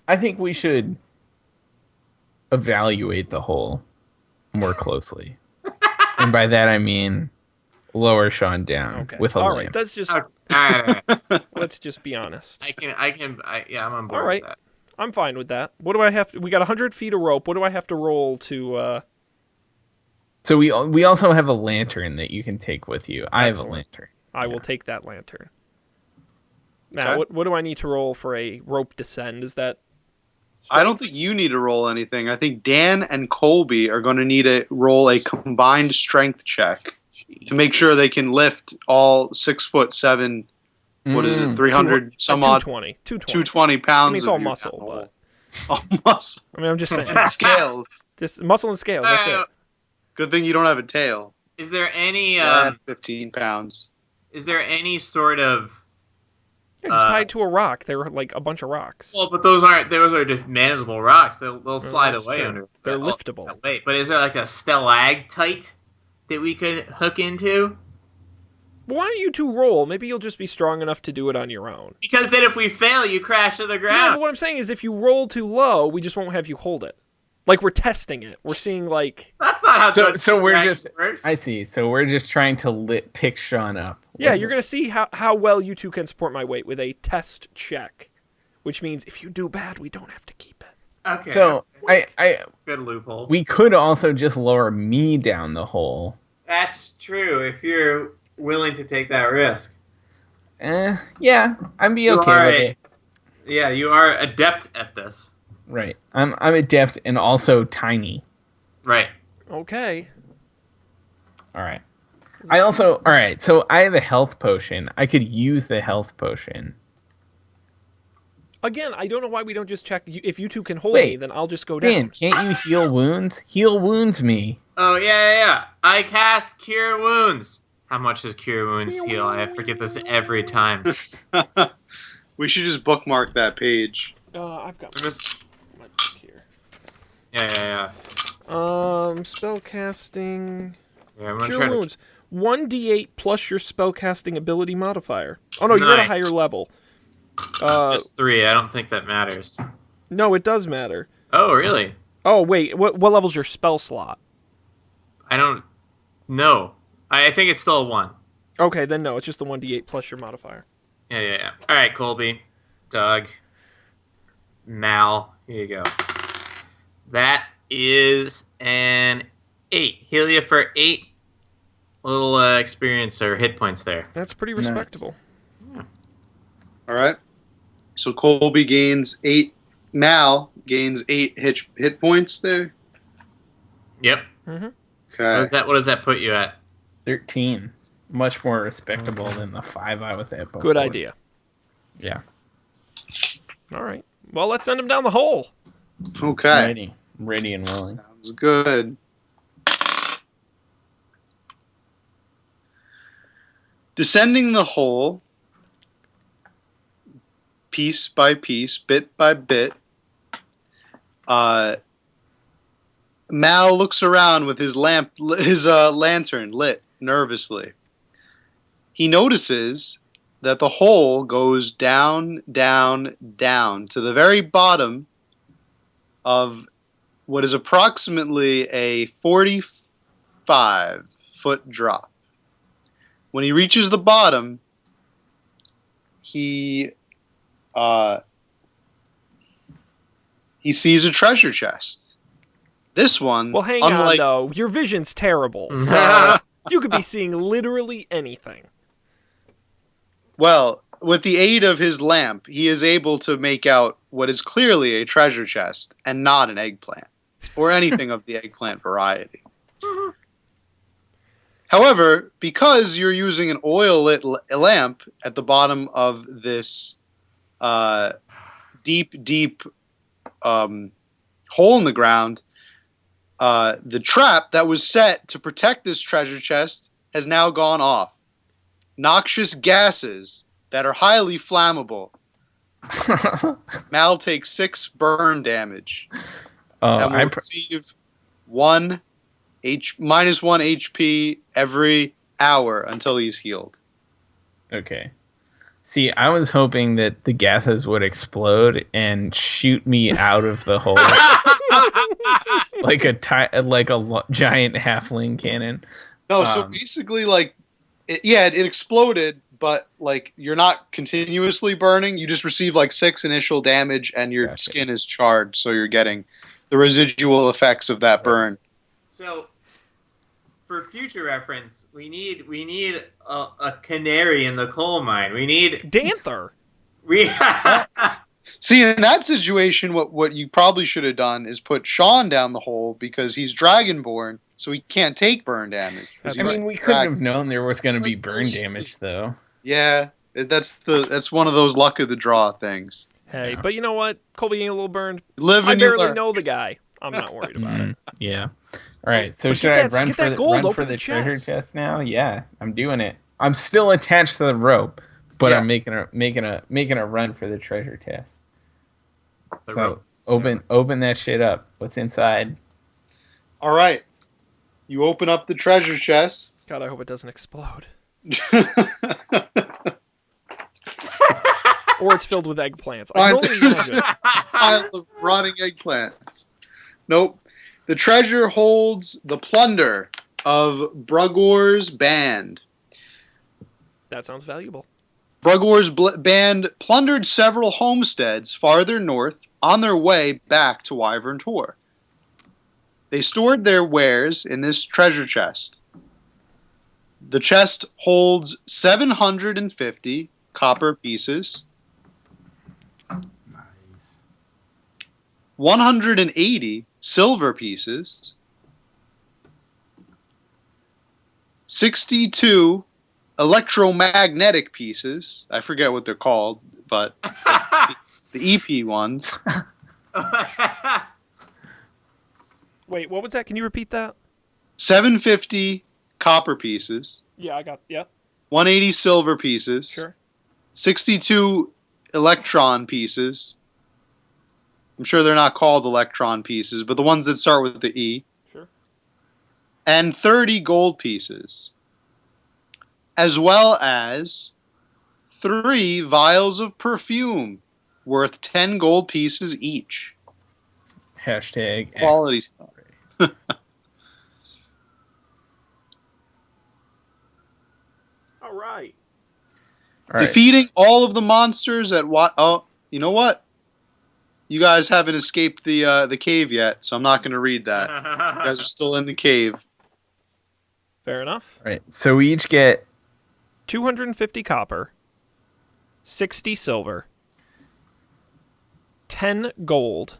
I think we should evaluate the hole more closely. And by that I mean lower Sean down Okay. with a All lamp. right. That's just Okay. All right. let's just be honest. Yeah, I'm on board All right. with that. I'm fine with that. What do I have to, we got 100 feet of rope. What do I have to roll to So we also have a lantern that you can take with you. I have a Excellent. lantern. I will take that lantern. Now, Okay. what do I need to roll for a rope descend? Is that I don't think you need to roll anything. I think Dan and Colby are going to need to roll a combined strength check to make sure they can lift all 6'7", what is it, 300 some odd, 220. 220 pounds. I mean, it's all of you muscle, down the but hole. All muscle I mean, I'm just saying, and scales. just muscle and scales. That's it. Good thing you don't have a tail. Is there any Add 15 pounds. is there any sort of Yeah, just tied to a rock. They were like a bunch of rocks. well, but those are just manageable rocks. They'll slide that's away true. under. They're all liftable. that weight. But is there like a stalactite that we could hook into? Well, why don't you two roll? Maybe you'll just be strong enough to do it on your own. Because then if we fail, you crash to the No, ground. but what I'm saying is if you roll too low, we just won't have you hold it. Like we're testing it. We're seeing like That's not how So Dungeons we're and Dragons just works. I see. So we're just trying to pick Sean up. yeah, you're gonna see how well you two can support my weight with a test check, which means if you do bad, we don't have to keep it. Okay. So I good loophole. we could also just lower me down the hole. That's true. If you're willing to take that risk. Yeah, I'd be You okay are with a- it. Yeah, you are adept at this. Right. I'm adept and also tiny. Right. Okay. All right. All right. So I have a health potion. I could use the health potion. Again, I don't know why we don't just check. If you two can hold me, Wait, then I'll just go Dan, down. can't you heal wounds? Heal wounds me. Oh, yeah. I cast Cure Wounds. How much does Cure Wounds heal? I forget this every time. We should just bookmark that page. I've got Just- my book here. Yeah. Spell casting. Yeah, I'm gonna Cure try to... wounds. 1d8 plus your spell casting ability modifier. Oh no, you're at a Nice. higher level. Just 3. I don't think that matters. No, it does matter. Oh, really? Oh wait, what level's your spell slot? I don't know. I think it's still a 1. Okay, then no, it's just the 1d8 plus your modifier. Yeah. All right, Colby, Doug, Mal, here you go. That is an 8. Heal you for 8 little experience or hit points there. That's pretty respectable. All right. So Colby gains 8. Mal gains 8 hit points there. Yep. Mm-hmm. Okay. What does that put you at? 13. Much more respectable than the 5 I was at before. Good idea. Yeah. All right. Well, let's send him down the hole. Okay. Ready and willing. Sounds good. Descending the hole, piece by piece, bit by bit, Mal looks around with his lantern lit nervously. He notices that the hole goes down, down, down to the very bottom of what is approximately a 45-foot drop. When he reaches the bottom, he sees a treasure chest. This one, Well, hang on, though. Your vision's terrible, so you could be seeing literally anything. Well, with the aid of his lamp, he is able to make out what is clearly a treasure chest and not an eggplant, or anything of the eggplant variety. However, because you're using an oil-lit lamp at the bottom of this deep hole in the ground, the trap that was set to protect this treasure chest has now gone off. Noxious gases that are highly flammable. Mal takes 6 burn damage and will receive -1 HP every hour until he's healed. Okay. See, I was hoping that the gases would explode and shoot me out of the hole, like a giant halfling cannon. No, so basically, like, it exploded, but like you're not continuously burning. You just receive like 6 initial damage, and your skin is charred, so you're getting the residual effects of that burn. So, for future reference, we need a canary in the coal mine. We need Danther. See, in that situation, what you probably should have done is put Sean down the hole because he's dragonborn, so he can't take burn damage. I mean, we couldn't have known there was going to be burn damage, though. Yeah, that's one of those luck of the draw things. Hey, but you know what? Colby getting a little burned. Live I and you barely learn. know the guy. I'm not worried about it. Yeah. All right. So But should get I that- run get for that the gold, run for open the the treasure chest. chest now? Yeah, I'm doing it. I'm still attached to the rope, but Yeah. I'm making a run for the treasure chest. The So rope. open that shit up. What's inside? All right, you open up the treasure chest. God, I hope it doesn't explode. Or it's filled with eggplants. I can only imagine. Pile of rotting eggplants. Nope. The treasure holds the plunder of Brugor's band. That sounds valuable. Brugor's band plundered several homesteads farther north on their way back to Wyvern Tor. They stored their wares in this treasure chest. The chest holds 750 copper pieces, 180 silver pieces, 62 electromagnetic pieces. I forget what they're called, but the EP ones. Wait, what was that? Can you repeat that? 750 copper pieces, Yeah, 180 silver pieces, Sure. 62 electron pieces. I'm sure they're not called electron pieces, but the ones that start with the E. Sure. And 30 gold pieces, as well as 3 vials of perfume worth 10 gold pieces each. Hashtag Quality stuff. All right. All right. Defeating all of the monsters at what? Oh, you know what? You guys haven't escaped the cave yet, so I'm not going to read that. You guys are still in the cave. Fair enough. All right. So we each get 250 copper, 60 silver, 10 gold,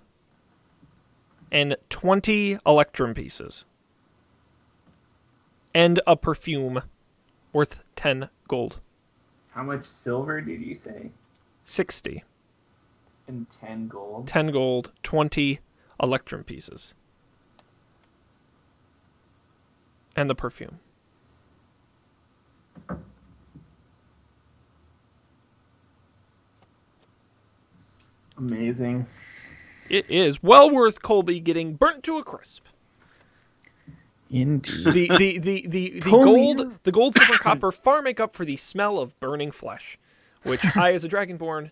and 20 electrum pieces. And a perfume worth 10 gold. how much silver did you say? 60. And 10 gold. 10 gold, 20 electrum pieces. And the perfume. Amazing. It is well worth Colby getting burnt to a crisp. Indeed. The Pull me gold, up. the gold, silver, and copper far make up for the smell of burning flesh, which I, as a dragonborn,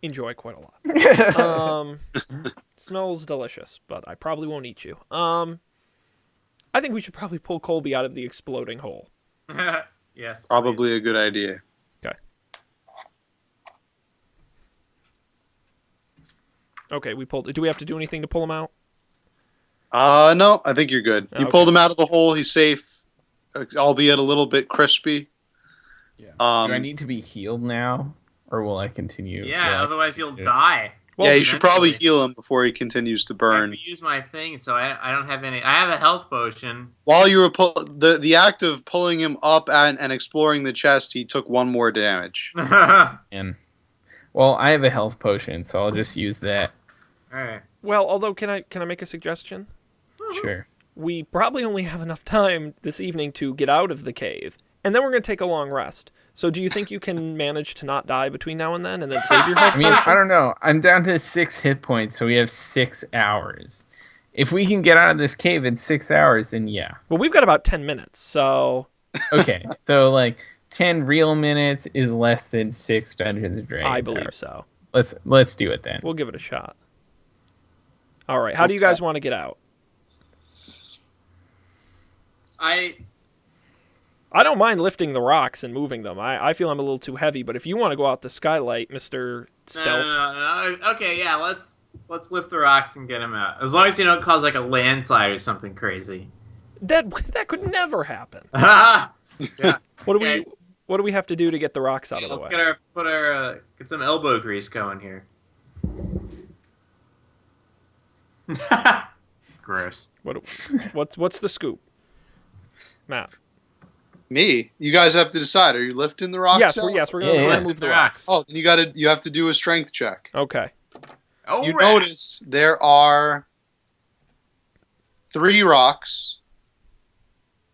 enjoy quite a lot. Smells delicious, but I probably won't eat you. I think we should probably pull Colby out of the exploding hole. Yes. Probably a good idea. Okay, we pulled. Do we have to do anything to pull him out? No, I think you're good. You Okay. pulled him out of the hole. He's safe, albeit a little bit crispy. Yeah. Um, Do I need to be healed now, or will I continue? Yeah, Will I otherwise you'll continue? die. Well, yeah, you should probably eventually. heal him before he continues to I burn. have to use my thing, so I don't have any. I have a health potion. While you were the act of pulling him up and exploring the chest, he took one more damage. And well, I have a health potion, so I'll just use that. Alright. well, although can I make a suggestion? Sure. We probably only have enough time this evening to get out of the cave, and then we're going to take a long rest. So do you think you can manage to not die between now and then save your health I mean, potion? I don't know. I'm down to 6 hit points, so we have 6 hours. If we can get out of this cave in 6 hours, then yeah. Well, we've got about 10 minutes, so... Okay, so like 10 real minutes is less than 6 Dungeons and Dragons I believe hours. so. Let's do it then. We'll give it a shot. All right, how do you guys want to get out? I I don't mind lifting the rocks and moving them. I feel I'm a little too heavy, but if you want to go out the skylight, Mr. Stealth... No. Okay, yeah, let's lift the rocks and get him out. As long as you don't cause like a landslide or something crazy. That could never happen. yeah. What do Okay. we have to do to get the rocks out of the Let's way? get some elbow grease going here. Gross. What's the scoop? Matt. Me? You guys have to decide. Are you lifting the rocks? Yes, out? we're Yeah, going yeah. to move the rocks. Oh, then you have to do a strength check. Okay. Oh, You notice there are 3 rocks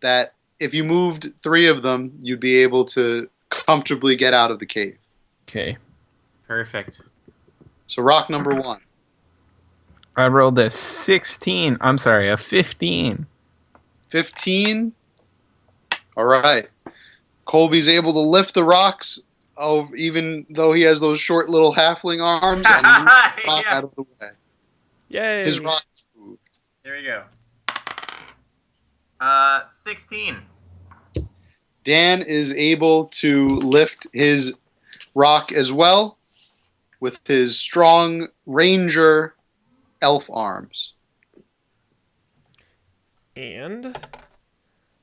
that if you moved 3 of them, you'd be able to comfortably get out of the cave. Okay. Perfect. So rock number 1. I rolled a 16. I'm sorry, a 15. 15. All right. Colby's able to lift the rocks, even though he has those short little halfling arms, and move the rock Yeah. out of the way. Yay. His rock is moved. There we go. 16. Dan is able to lift his rock as well with his strong ranger elf arms. And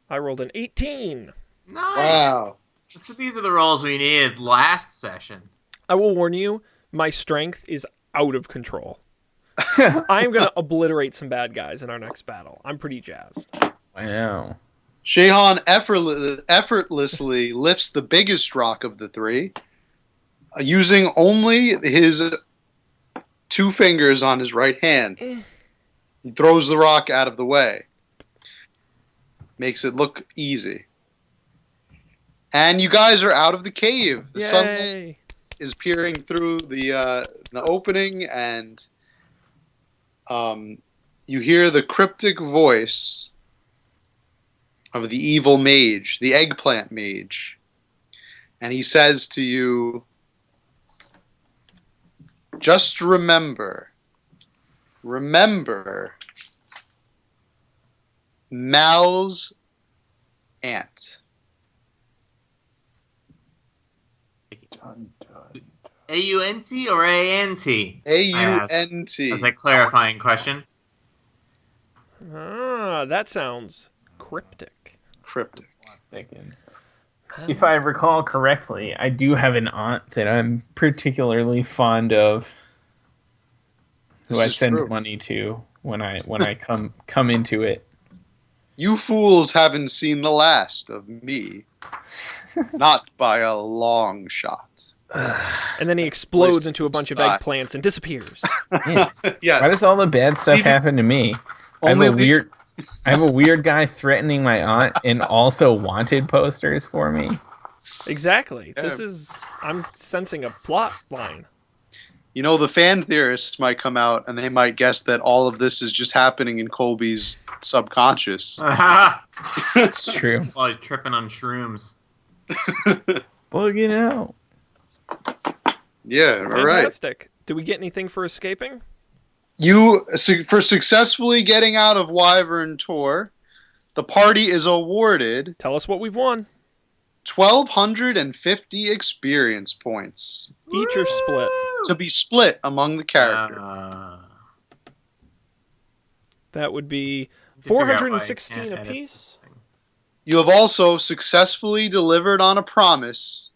I rolled an 18. Nice. Wow. So these are the rolls we needed last session. I will warn you, my strength is out of control. I am going to obliterate some bad guys in our next battle. I'm pretty jazzed. Wow. Shehan effortlessly lifts the biggest rock of the 3, using only his 2 fingers on his right hand. He throws the rock out of the way. Makes it look easy. And you guys are out of the cave. The sunlight Yay. is peering through the opening, and you hear the cryptic voice of the evil mage, the eggplant mage. And he says to you, just remember Mal's aunt. A-U-N-T or A-N-T? A-U-N-T. That's a clarifying question. Ah, that sounds cryptic. Cryptic. Thinking. If I recall correctly, I do have an aunt that I'm particularly fond of, who This I is send true. money to when I come into it. You fools haven't seen the last of me. Not by a long shot. And then he explodes Voice into a bunch of style. eggplants and disappears. Yeah. Yes. Why does all the bad stuff Even- happen to me? Only I have a weird guy threatening my aunt and also wanted posters for me. Exactly. Yeah. I'm sensing a plot line. You know, the fan theorists might come out and they might guess that all of this is just happening in Colby's subconscious. It's true. While he's tripping on shrooms. Bugging out. Yeah, all right. Fantastic. Do we get anything for escaping? You for successfully getting out of Wyvern Tor, the party is awarded Tell us what we've won. 1,250 experience points Each or split. to be split among the characters. That would be Figure out why I 416 can't edit apiece. this thing. You have also successfully delivered on a promise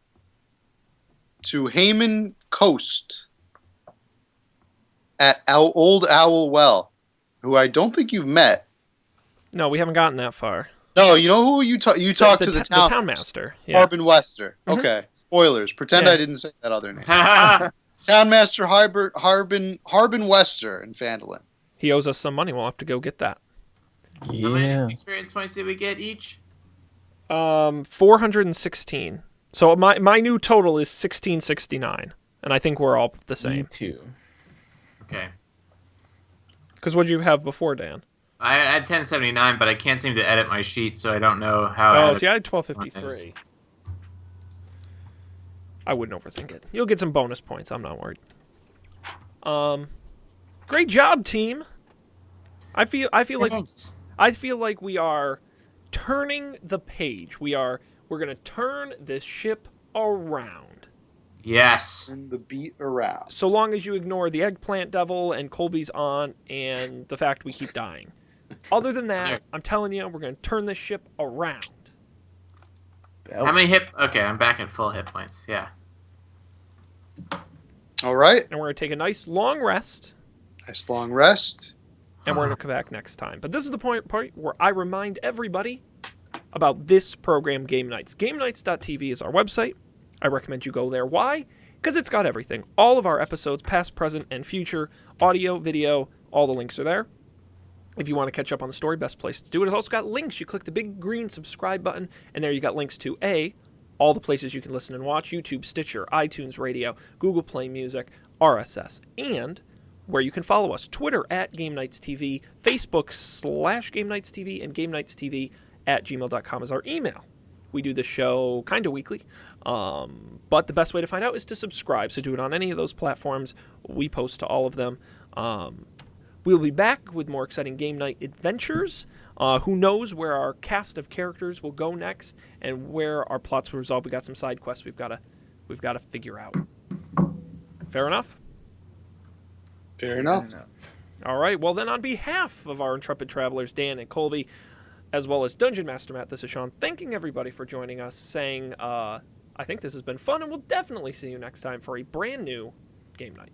to Heyman Coast at Old Owl Well, who I don't think you've met. No, we haven't gotten that far. No, you know who you talked to the town master. Yeah. Harbin Wester. Mhm. Okay, spoilers. Pretend Yeah. I didn't say that other name. Town Master Harbin Wester in Phandelver. He owes us some money. We'll have to go get that. How Yeah. many experience points did we get each? 416. So my new total is 1669, and I think we're all the Me same. too. Okay. Because what did you have before, Dan? I had 1079, but I can't seem to edit my sheet, so I don't know how. Oh, edit- see, I had 1253. I wouldn't overthink it. You'll get some bonus points. I'm not worried. Great job, team. I feel like Thanks. we are turning the page. We're gonna turn this ship around. Yes. And the beat around. So long as you ignore the eggplant devil and Colby's aunt and the fact we keep dying. Other than that, I'm telling you, we're gonna turn this ship around. How many hit? Okay, I'm back at full hit points. Yeah. All right. And we're gonna take a nice long rest. Nice long rest. And we're going to come back next time. But this is the part where I remind everybody about this program, Game Nights. GameNights.tv is our website. I recommend you go there. Why? Because it's got everything. All of our episodes, past, present, and future, audio, video, all the links are there. If you want to catch up on the story, best place to do it. It's also got links. You click the big green subscribe button, and there you got links to all the places you can listen and watch: YouTube, Stitcher, iTunes Radio, Google Play Music, RSS, and where you can follow us: Twitter at Game Nights TV, Facebook /Game Nights TV, and Game Nights TV at gmail.com is our email. We do the show kind of weekly, but the best way to find out is to subscribe. So do it on any of those platforms. We post to all of them. We'll be back with more exciting game night adventures. Who knows where our cast of characters will go next and where our plots will resolve. We got some side quests we've got to figure out. Fair enough? Fair enough. All right. Well, then, on behalf of our intrepid travelers, Dan and Colby, as well as Dungeon Master Matt, this is Sean, thanking everybody for joining us, saying I think this has been fun, and we'll definitely see you next time for a brand new game night.